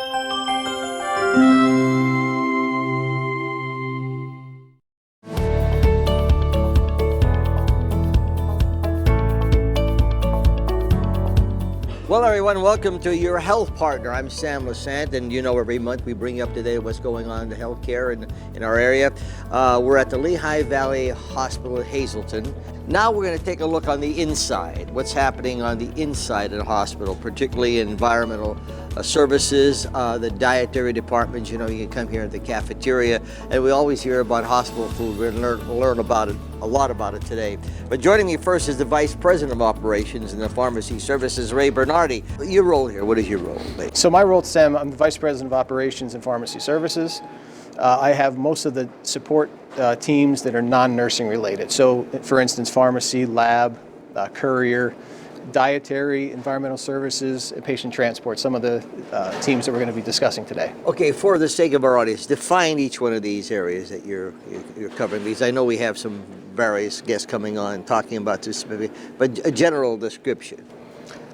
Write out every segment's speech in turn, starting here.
Well, everyone, welcome to Your Health Partner. I'm Sam Lassant, and you know every month we bring you up to date what's going on in the healthcare in our area. We're at the Lehigh Valley Hospital at Hazleton. Now we're going to take a look on the inside, what's happening on the inside of the hospital, particularly in environmental services, the dietary departments. You know, you can come here at the cafeteria, and we always hear about hospital food. We're going to learn about it, a lot about it today. But joining me first is the Vice President of Operations in the Pharmacy Services, Bernardi. Your role here, what is your role? So my role, Sam, I'm the Vice President of Operations in Pharmacy Services. I have most of the support teams that are non-nursing related. So, for instance, pharmacy, lab, courier, dietary, environmental services, and patient transport, some of the teams that we're going to be discussing today. Okay, for the sake of our audience, define each one of these areas that you're covering. Because I know we have some various guests coming on talking about this, maybe, but a general description.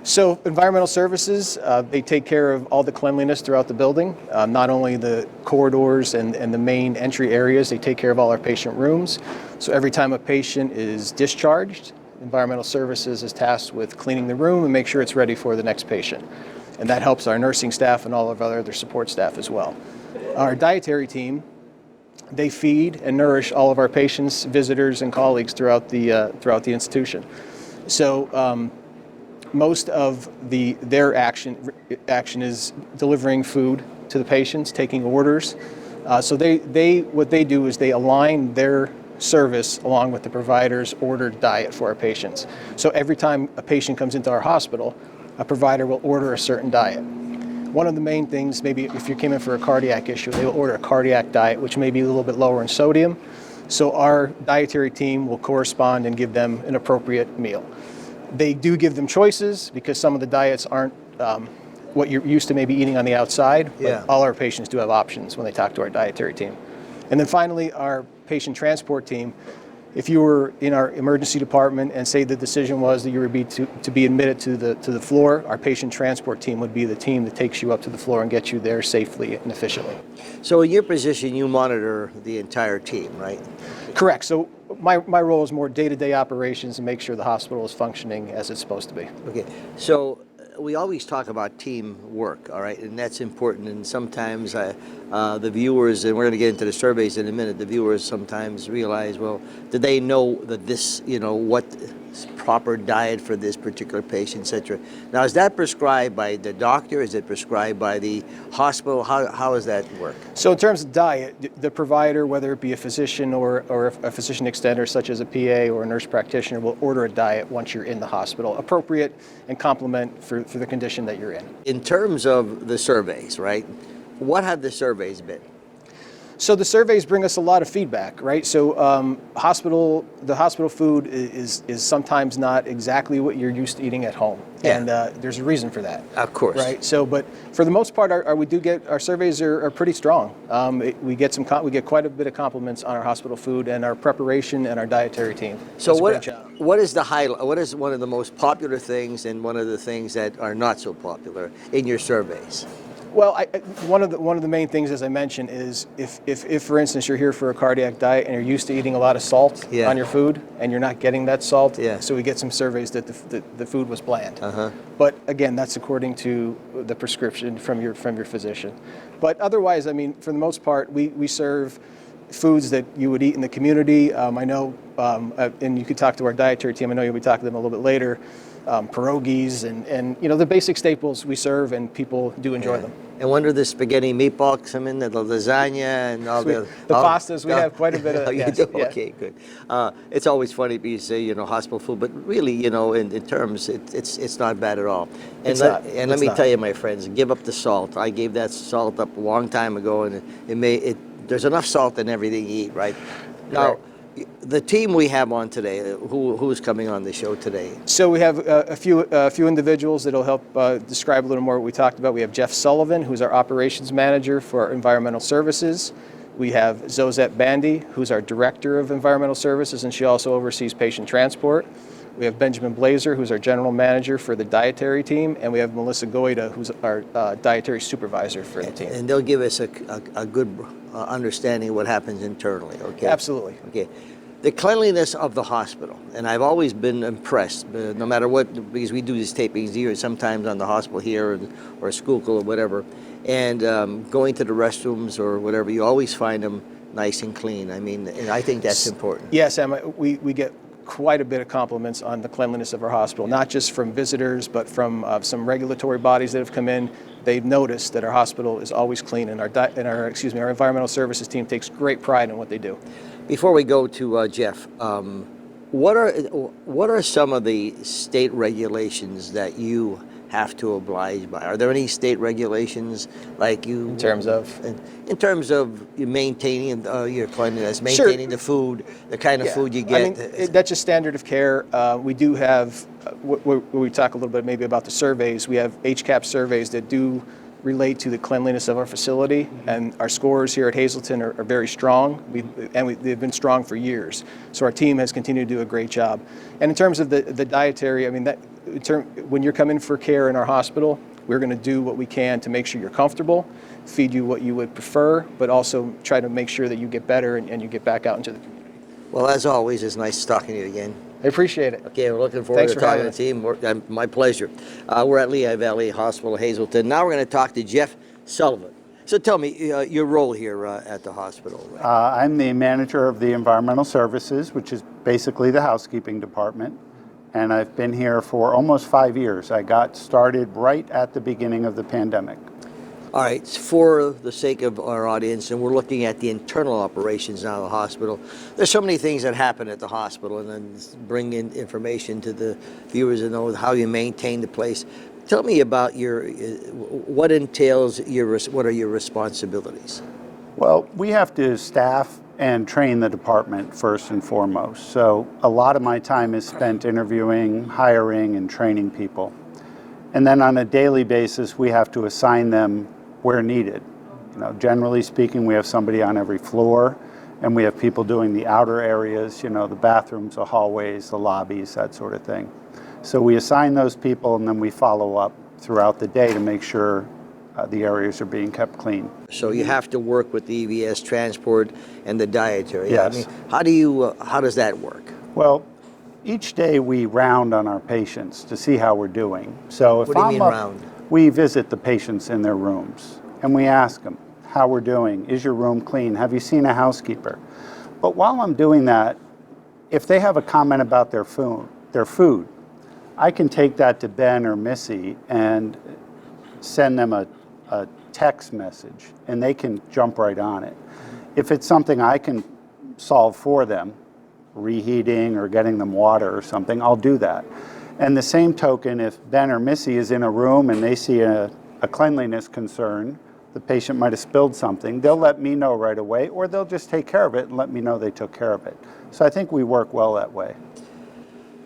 So environmental services, they take care of all the cleanliness throughout the building, not only the corridors and the main entry areas, they take care of all our patient rooms. So every time a patient is discharged, environmental services is tasked with cleaning the room and make sure it's ready for the next patient. And that helps our nursing staff and all of our other support staff as well. Our dietary team, they feed and nourish all of our patients, visitors, and colleagues throughout the institution. So most of their action is delivering food to the patients, taking orders. So what they do is they align their service along with the provider's ordered diet for our patients. So every time a patient comes into our hospital, a provider will order a certain diet. One of the main things, maybe if you came in for a cardiac issue, they will order a cardiac diet, which may be a little bit lower in sodium. So our dietary team will correspond and give them an appropriate meal. They do give them choices because some of the diets aren't what you're used to maybe eating on the outside, but all our patients do have options when they talk to our dietary team. And then finally, our patient transport team, if you were in our emergency department and say the decision was that you would be to be admitted to the floor, our patient transport team would be the team that takes you up to the floor and gets you there safely and efficiently. So in your position, you monitor the entire team, right? Correct. So my role is more day-to-day operations and make sure the hospital is functioning as it's supposed to be. Okay. So we always talk about teamwork, all right, and that's important. And sometimes the viewers, and we're going to get into the surveys in a minute, the viewers sometimes realize, well, do they know that this, you know, what proper diet for this particular patient, etc. Now, is that prescribed by the doctor? Is it prescribed by the hospital? How does that work? So in terms of diet, the provider, whether it be a physician or a physician extender, such as a PA or a nurse practitioner, will order a diet once you're in the hospital, appropriate and complement for the condition that you're in. In terms of the surveys, right, what have the surveys been? So the surveys bring us a lot of feedback, right? So the hospital food is sometimes not exactly what you're used to eating at home, and there's a reason for that. Of course, right? So, but for the most part, our surveys are pretty strong. We get quite a bit of compliments on our hospital food and our preparation and our dietary team. So what is the highlight? What is one of the most popular things and one of the things that are not so popular in your surveys? Well, one of the main things, as I mentioned, is if for instance you're here for a cardiac diet and you're used to eating a lot of salt on your food and you're not getting that salt, so we get some surveys that the food was bland. But again, that's according to the prescription from your physician. But otherwise, I mean, for the most part, we serve foods that you would eat in the community. I know, and you could talk to our dietary team. I know you'll be talking to them a little bit later. Pierogies and you know, the basic staples we serve, and people do enjoy them. And when do the spaghetti meatballs come in, the lasagna and all the pastas? We have quite a bit of. You do? Okay, good. It's always funny because you say, you know, hospital food, but really, you know, in terms, it's not bad at all. And let me tell you, my friends, give up the salt. I gave that salt up a long time ago, and there's enough salt in everything you eat, right? Now, the team we have on today, who's coming on the show today? So we have a few individuals that'll help describe a little more what we talked about. We have Jeff Sullivan, who's our operations manager for environmental services. We have Zozett Bandy, who's our director of environmental services, and she also oversees patient transport. We have Benjamin Blazer, who's our general manager for the dietary team, and we have Melissa Goida, who's our dietary supervisor for the team. And they'll give us a good understanding of what happens internally, okay? Absolutely. Okay. The cleanliness of the hospital, and I've always been impressed, no matter what, because we do these tapings here, sometimes on the hospital here or Schuylkill or whatever, and going to the restrooms or whatever, you always find them nice and clean. I mean, and I think that's important. Yes, Sam, we get quite a bit of compliments on the cleanliness of our hospital, not just from visitors, but from some regulatory bodies that have come in. They've noticed that our hospital is always clean, and our environmental services team takes great pride in what they do. Before we go to Jeff, what are some of the state regulations that you have to oblige by? Are there any state regulations like you? In terms of? In terms of you maintaining your cleanliness, maintaining the food, the kind of food you get. I mean, that's just standard of care. We do have, we talk a little bit maybe about the surveys. We have HCAP surveys that do relate to the cleanliness of our facility, and our scores here at Hazleton are very strong, they've been strong for years. So our team has continued to do a great job. And in terms of the dietary, I mean, when you're coming for care in our hospital, we're going to do what we can to make sure you're comfortable, feed you what you would prefer, but also try to make sure that you get better and you get back out into the community. Well, as always, it's nice talking to you again. I appreciate it. Okay, we're looking forward to talking to the team. My pleasure. We're at Lehigh Valley Hospital, Hazleton. Now we're going to talk to Jeff Sullivan. So tell me your role here at the hospital. I'm the manager of the environmental services, which is basically the housekeeping department. And I've been here for almost 5 years. I got started right at the beginning of the pandemic. All right, for the sake of our audience, and we're looking at the internal operations now of the hospital, there's so many things that happen at the hospital, and then bring in information to the viewers to know how you maintain the place. Tell me about what entails what are your responsibilities? Well, we have to staff and train the department first and foremost. So a lot of my time is spent interviewing, hiring, and training people. And then on a daily basis, we have to assign them where needed. Generally speaking, we have somebody on every floor, and we have people doing the outer areas, the bathrooms, the hallways, the lobbies, that sort of thing. So we assign those people, and then we follow up throughout the day to make sure the areas are being kept clean. So you have to work with the EVS transport and the dietary. Yes. I mean, how does that work? Well, each day we round on our patients to see how we're doing. So if What do you mean round? We visit the patients in their rooms and we ask them how we're doing. Is your room clean? Have you seen a housekeeper? But while I'm doing that, if they have a comment about their food, I can take that to Ben or Missy and send them a text message, and they can jump right on it. If it's something I can solve for them, reheating or getting them water or something, I'll do that. And the same token, if Ben or Missy is in a room and they see a cleanliness concern, the patient might have spilled something, they'll let me know right away, or they'll just take care of it and let me know they took care of it. So I think we work well that way.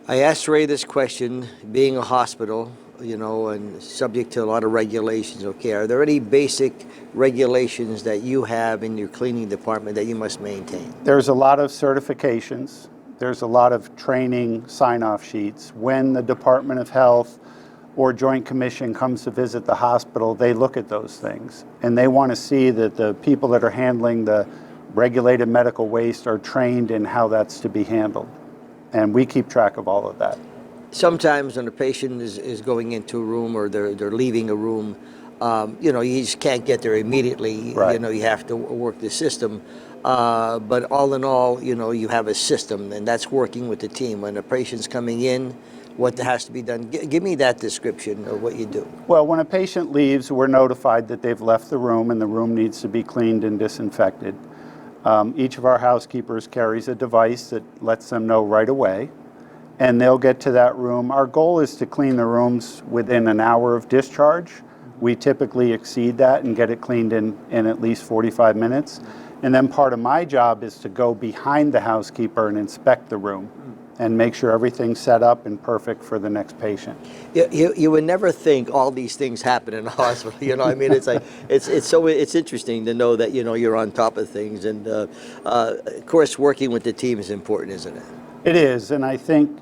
I asked Ray this question, being a hospital, and subject to a lot of regulations, okay, are there any basic regulations that you have in your cleaning department that you must maintain? There's a lot of certifications. There's a lot of training sign-off sheets. When the Department of Health or Joint Commission comes to visit the hospital, they look at those things. And they want to see that the people that are handling the regulated medical waste are trained in how that's to be handled. And we keep track of all of that. Sometimes when a patient is going into a room or they're leaving a room, you just can't get there immediately. Right. You have to work the system. But all in all, you have a system, and that's working with the team. When a patient's coming in, what has to be done? Give me that description of what you do. Well, when a patient leaves, we're notified that they've left the room and the room needs to be cleaned and disinfected. Each of our housekeepers carries a device that lets them know right away, and they'll get to that room. Our goal is to clean the rooms within an hour of discharge. We typically exceed that and get it cleaned in at least 45 minutes. And then part of my job is to go behind the housekeeper and inspect the room and make sure everything's set up and perfect for the next patient. You would never think all these things happen in a hospital. It's like it's interesting to know that you're on top of things, and of course working with the team is important, isn't it? It is, and I think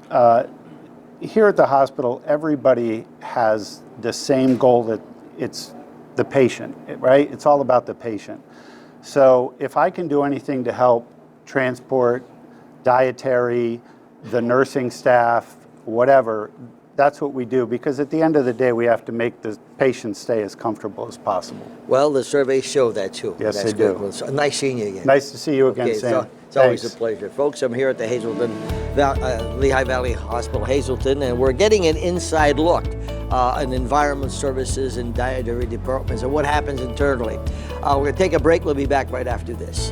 here at the hospital, everybody has the same goal, that it's the patient, right? It's all about the patient. So if I can do anything to help transport, dietary, the nursing staff, whatever, that's what we do, because at the end of the day, we have to make the patients stay as comfortable as possible. Well, the surveys show that too. Yes, That's they good. do. Well, so nice seeing you again. Nice to see you again, Okay, Sam. it's always a Thanks. pleasure. Folks, I'm here at the Lehigh Valley Hospital, Hazleton, and we're getting an inside look on environment services and dietary departments and what happens internally. We're going to take a break. We'll be back right after this.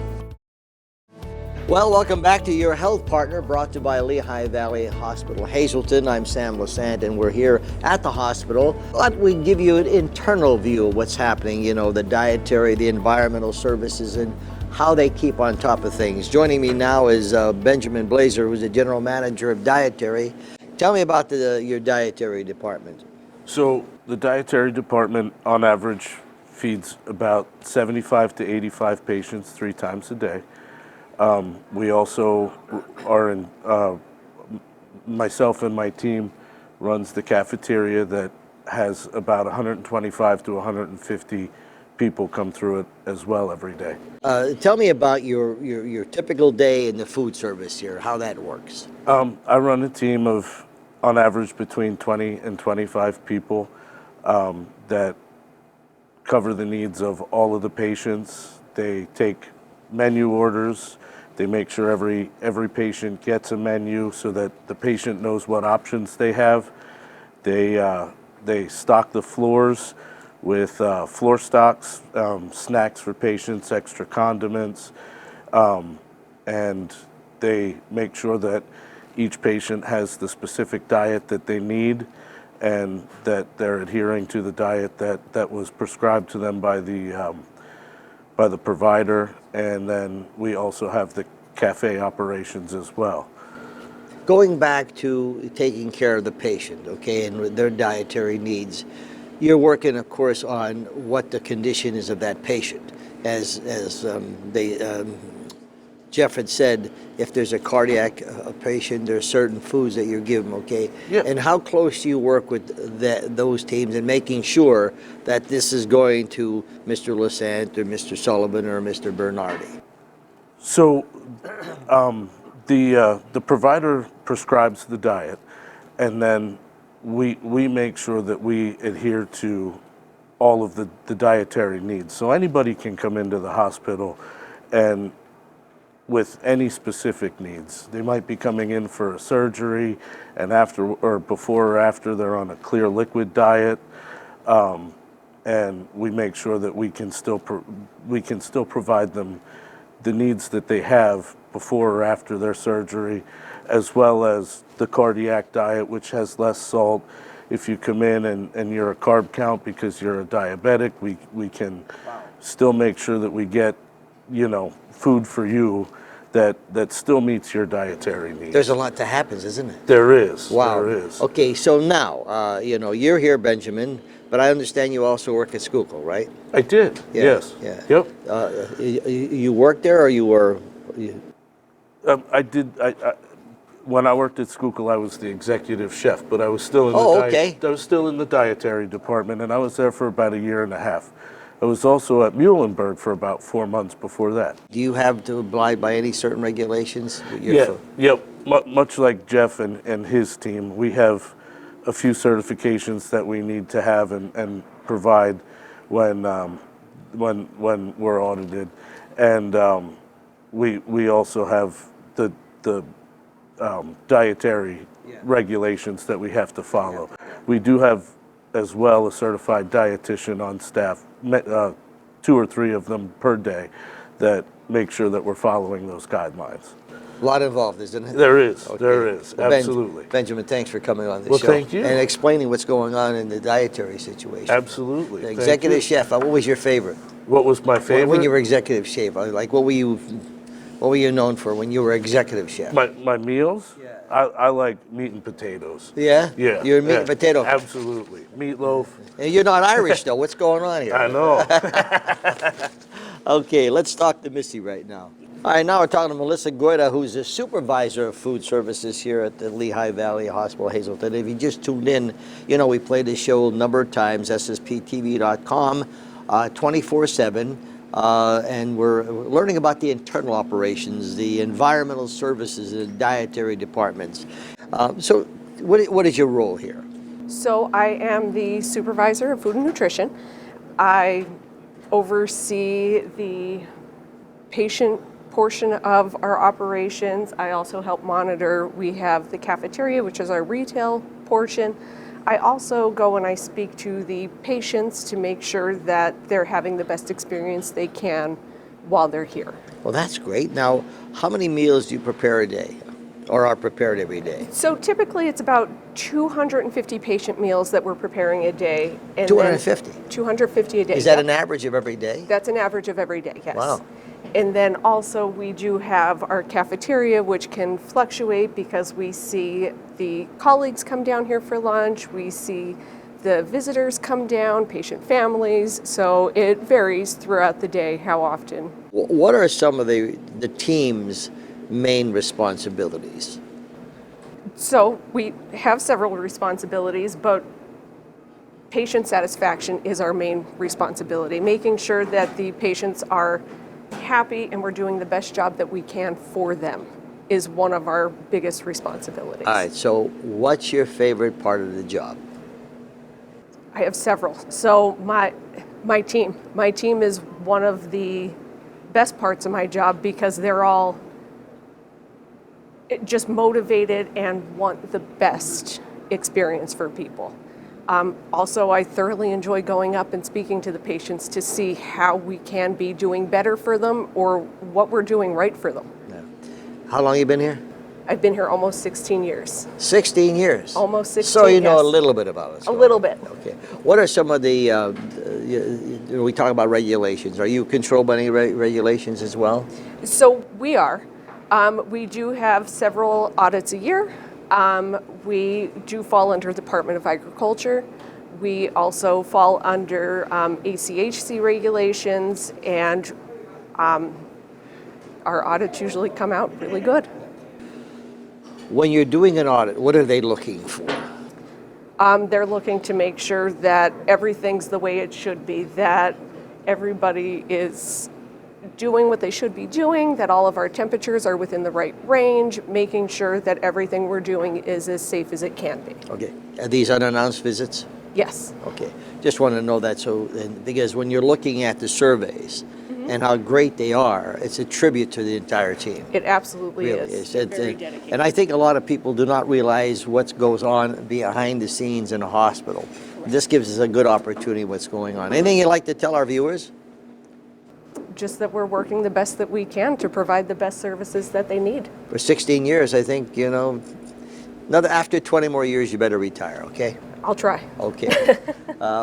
Well, welcome back to Your Health Partner, brought to you by Lehigh Valley Hospital, Hazleton. I'm Sam Lassant, and we're here at the hospital. But we give you an internal view of what's happening, you know, the dietary, the environmental services, and how they keep on top of things. Joining me now is Benjamin Blazer, who's the General Manager of Dietary. Tell me about your dietary department. So the dietary department, on average, feeds about 75 to 85 patients 3 times a day. We also are in, myself and my team runs the cafeteria that has about 125 to 150 people come through it as well every day. Tell me about your typical day in the food service here, how that works. I run a team of, on average, between 20 and 25 people that cover the needs of all of the patients. They take menu orders. They make sure every patient gets a menu so that the patient knows what options they have. They stock the floors with floor stocks, snacks for patients, extra condiments, and they make sure that each patient has the specific diet that they need and that they're adhering to the diet that was prescribed to them by the provider. And then we also have the cafe operations as well. Going back to taking care of the patient, okay, and their dietary needs, you're working, of course, on what the condition is of that patient. As Jeff had said, if there's a cardiac patient, there are certain foods that you give them, okay? Yeah. And how close do you work with those teams in making sure that this is going to Mr. Lassant or Mr. Sullivan or Mr. Bernardi? So the provider prescribes the diet, and then we make sure that we adhere to all of the dietary needs. So anybody can come into the hospital and with any specific needs. They might be coming in for a surgery, and after or before or after they're on a clear liquid diet, and we make sure that we can still provide them the needs that they have before or after their surgery, as well as the cardiac diet, which has less salt. If you come in and you're a carb count because you're a diabetic, we can still make sure that we get, you know, food for you that still meets your dietary needs. There's a lot that happens, isn't it? There is. Wow. There is. Okay, so now, you know, you're here, Benjamin, but I understand you also work at Schuylkill, right? I did. Yeah, Yes. yeah. Yep. You worked there, or you were? I did. When I worked at Schuylkill, I was the executive chef, but I was still in I was still in the dietary department, and I was there for about 1.5 years. I was also at Muhlenberg for about 4 months before that. Do you have to abide by any certain regulations? Yep. Much like Jeff and his team, we have a few certifications that we need to have and provide when we're audited, and we also have the dietary regulations that we have to follow. We do have as well a certified dietitian on staff, 2 or 3 of them per day, that make sure that we're following those guidelines. A lot involved, isn't it? There is. Okay. There is. Well, Absolutely. Benjamin, thanks for coming on the Well, show. thank you. And explaining what's going on in the dietary situation. Absolutely. The Thank executive you. chef, what was your favorite? What was my favorite? When you were executive chef, like what were you known for when you were executive chef? My meals? Yeah. I like meat and potatoes. Yeah? Yeah. You're a meat and potato. Absolutely. Meatloaf. And you're not Irish, though. What's going on here? I know. Okay, let's talk to Missy right now. All right, now we're talking to Melissa Goida, who's the supervisor of food services here at the Lehigh Valley Hospital, Hazleton. If you just tuned in, you know we play this show a number of times, ssptv.com, 24/7, and we're learning about the internal operations, the environmental services, the dietary departments. So what is your role here? So I am the supervisor of food and nutrition. I oversee the patient portion of our operations. I also help monitor. We have the cafeteria, which is our retail portion. I also go and I speak to the patients to make sure that they're having the best experience they can while they're here. Well, that's great. Now, how many meals do you prepare a day, or are prepared every day? So typically it's about 250 patient meals that we're preparing a day. And 250? 250 a day. Is that yep. an average of every day? That's an average of every day, yes. Wow. And then also we do have our cafeteria, which can fluctuate because we see the colleagues come down here for lunch, we see the visitors come down, patient families, so it varies throughout the day how often. What are some of the team's main responsibilities? So we have several responsibilities, but patient satisfaction is our main responsibility, making sure that the patients are happy and we're doing the best job that we can for them is one of our biggest responsibilities. All right, so what's your favorite part of the job? I have several. So my team is one of the best parts of my job because they're all just motivated and want the best experience for people. Also, I thoroughly enjoy going up and speaking to the patients to see how we can be doing better for them or what we're doing right for them. Yeah. How long you been here? I've been here almost 16 years. 16 years? Almost 16, So you know yes. a little bit about us. A little bit. Okay. What are some of the, we talk about regulations. Are you controlled by any regulations as well? So we are. We do have several audits a year. We do fall under Department of Agriculture. We also fall under ACHC regulations, and our audits usually come out really good. When you're doing an audit, what are they looking for? They're looking to make sure that everything's the way it should be, that everybody is doing what they should be doing, that all of our temperatures are within the right range, making sure that everything we're doing is as safe as it can be. Okay. Are these unannounced visits? Yes. Okay. Just want to know that, so because when you're looking at the surveys and how great they are, it's a tribute to the entire team. It absolutely Really is. is. Very dedicated. And I think a lot of people do not realize what goes on behind the scenes in a hospital. This gives us a good opportunity what's going on. Anything you'd like to tell our viewers? Just that we're working the best that we can to provide the best services that they need. For 16 years, I think, you know, after 20 more years, you better retire, okay? I'll try. Okay.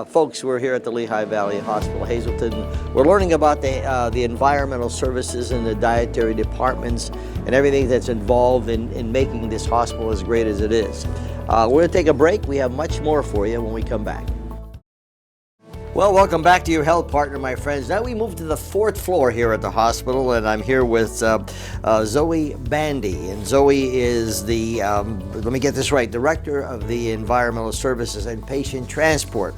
Folks, we're here at the Lehigh Valley Hospital, Hazleton. We're learning about the environmental services and the dietary departments and everything that's involved in making this hospital as great as it is. We're going to take a break. We have much more for you when we come back. Well, welcome back to your health partner, my friends. Now we move to the 4th floor here at the hospital, and I'm here with Zoe Bandy. And Zoe is the, let me get this right, Director of the Environmental Services and Patient Transport.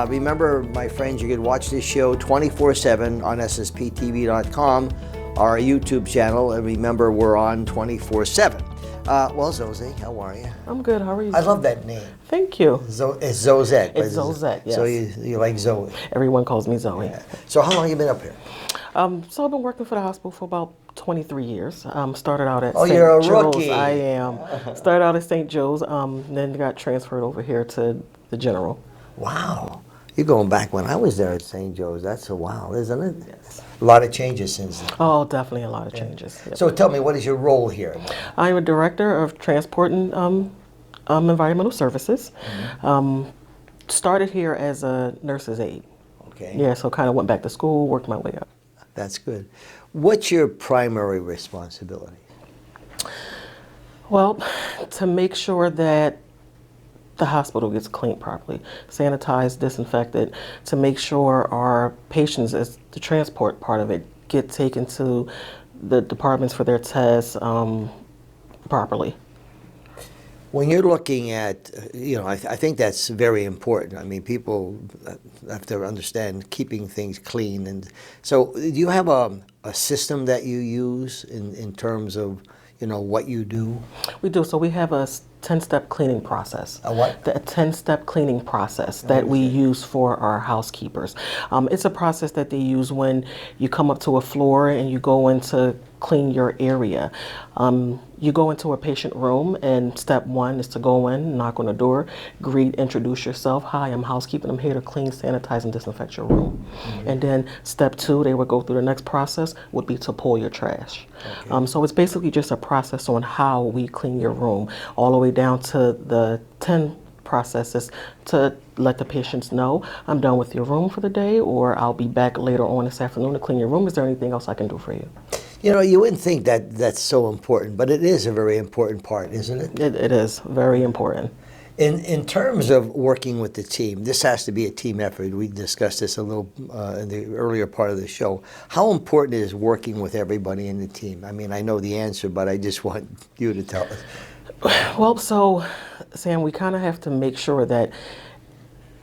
Remember, my friends, you can watch this show 24/7 on ssptv.com, our YouTube channel, and remember, we're on 24/7. Well, Zoe, how are you? I'm good. How are you? I love that name. Thank you. It's Zozett. It's Zozett, yes. So you like Zoe. Everyone calls me Zoe. Yeah. So how long have you been up here? So I've been working for the hospital for about 23 years. Started out at Oh, St. you're a Joe's. rookie. I am. Started out at St. Joe's, then got transferred over here to the General. Wow. You're going back when I was there at St. Joe's. That's a while, isn't it? Yes. A lot of changes since then. Oh, definitely a lot of changes. Yep. So tell me, what is your role here? I'm a director of transport and environmental services. Started here as a nurse's aide. Okay. Yeah, so kind of went back to school, worked my way up. That's good. What's your primary responsibility? Well, to make sure that the hospital gets cleaned properly, sanitized, disinfected, to make sure our patients, as the transport part of it, get taken to the departments for their tests properly. When you're looking at, I think that's very important. I mean, people have to understand keeping things clean. And so do you have a system that you use in terms of, what you do? We do. So we have a 10-step cleaning process. A what? A 10-step cleaning process that we use for our housekeepers. It's a process that they use when you come up to a floor and you go in to clean your area. You go into a patient room, and step one is to go in, knock on the door, greet, introduce yourself. Hi, I'm housekeeping. I'm here to clean, sanitize, and disinfect your room. And then step two, they would go through the next process, would be to pull your trash. Okay. So it's basically just a process on how we clean your room, all the way down to the 10 processes to let the patients know I'm done with your room for the day, or I'll be back later on this afternoon to clean your room. Is there anything else I can do for you? You wouldn't think that that's so important, but it is a very important part, isn't it? It is very important. In terms of working with the team, this has to be a team effort. We discussed this a little in the earlier part of the show. How important is working with everybody in the team? I mean, I know the answer, but I just want you to tell us. Well, so, Sam, we kind of have to make sure that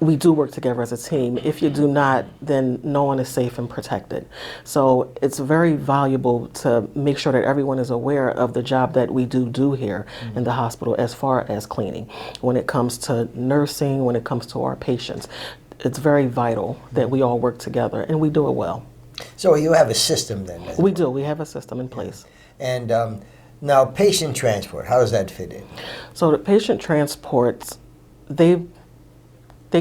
we do work together as a team. If you do not, then no one is safe and protected. So it's very valuable to make sure that everyone is aware of the job that we do here in the hospital as far as cleaning. When it comes to nursing, when it comes to our patients, it's very vital that we all work together, and we do it well. So you have a system then? We do. We have a system in place. And now patient transport, how does that fit in? So the patient transports, they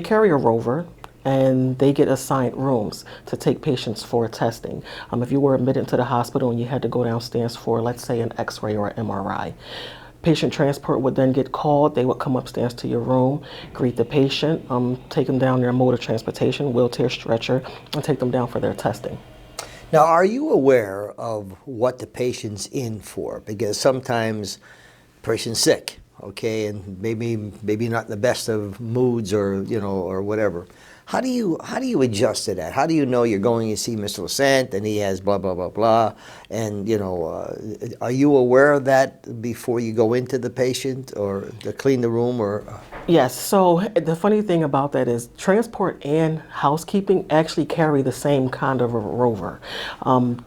carry a rover, and they get assigned rooms to take patients for testing. If you were admitted to the hospital and you had to go downstairs for, let's say, an x-ray or an MRI, patient transport would then get called. They would come upstairs to your room, greet the patient, take them down their mode of transportation, wheelchair, stretcher, and take them down for their testing. Now, are you aware of what the patient's in for? Because sometimes the patient's sick, okay, and maybe not in the best of moods, or or whatever. How do you adjust to that? How do you know you're going to see Mr. Lasant and he has blah blah blah blah? And are you aware of that before you go into the patient or to clean the room or? Yes. So the funny thing about that is transport and housekeeping actually carry the same kind of a rover.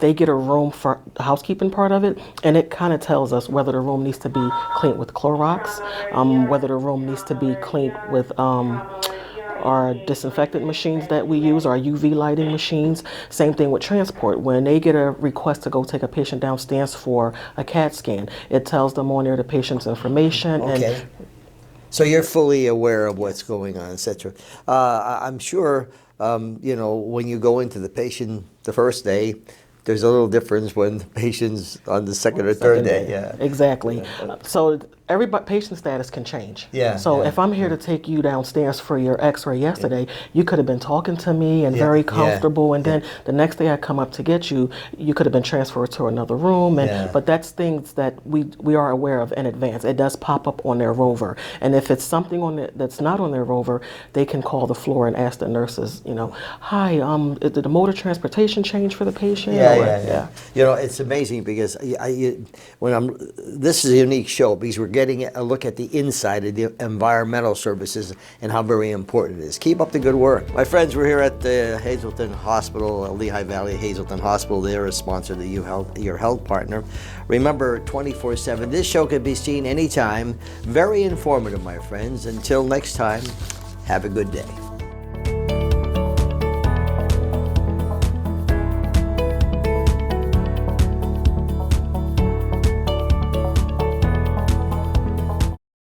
They get a room for the housekeeping part of it, and it kind of tells us whether the room needs to be cleaned with Clorox, whether the room needs to be cleaned with our disinfectant machines that we use, our UV lighting machines. Same thing with transport. When they get a request to go take a patient downstairs for a CAT scan, it tells them on there the patient's information. Okay. And so you're fully aware of what's going on, etc. I'm sure, when you go into the patient the first day, there's a little difference when the patient's on the second or third day. Yeah. Exactly. So patient status can change. Yeah. So yeah. if I'm here to take you downstairs for your x-ray yesterday, you could have been talking to me and very comfortable, and then the next day I come up to get you, you could have been transferred to another room. But that's things that we are aware of in advance. It does pop up on their rover. And if it's something that's not on their rover, they can call the floor and ask the nurses, hi, did the mode of transportation change for the patient? Yeah. It's amazing because this is a unique show because we're getting a look at the inside of the environmental services and how very important it is. Keep up the good work. My friends, we're here at the Hazleton Hospital, Lehigh Valley Hazleton Hospital. They're a sponsor to your health partner. Remember, 24/7, this show can be seen anytime. Very informative, my friends. Until next time, have a good day.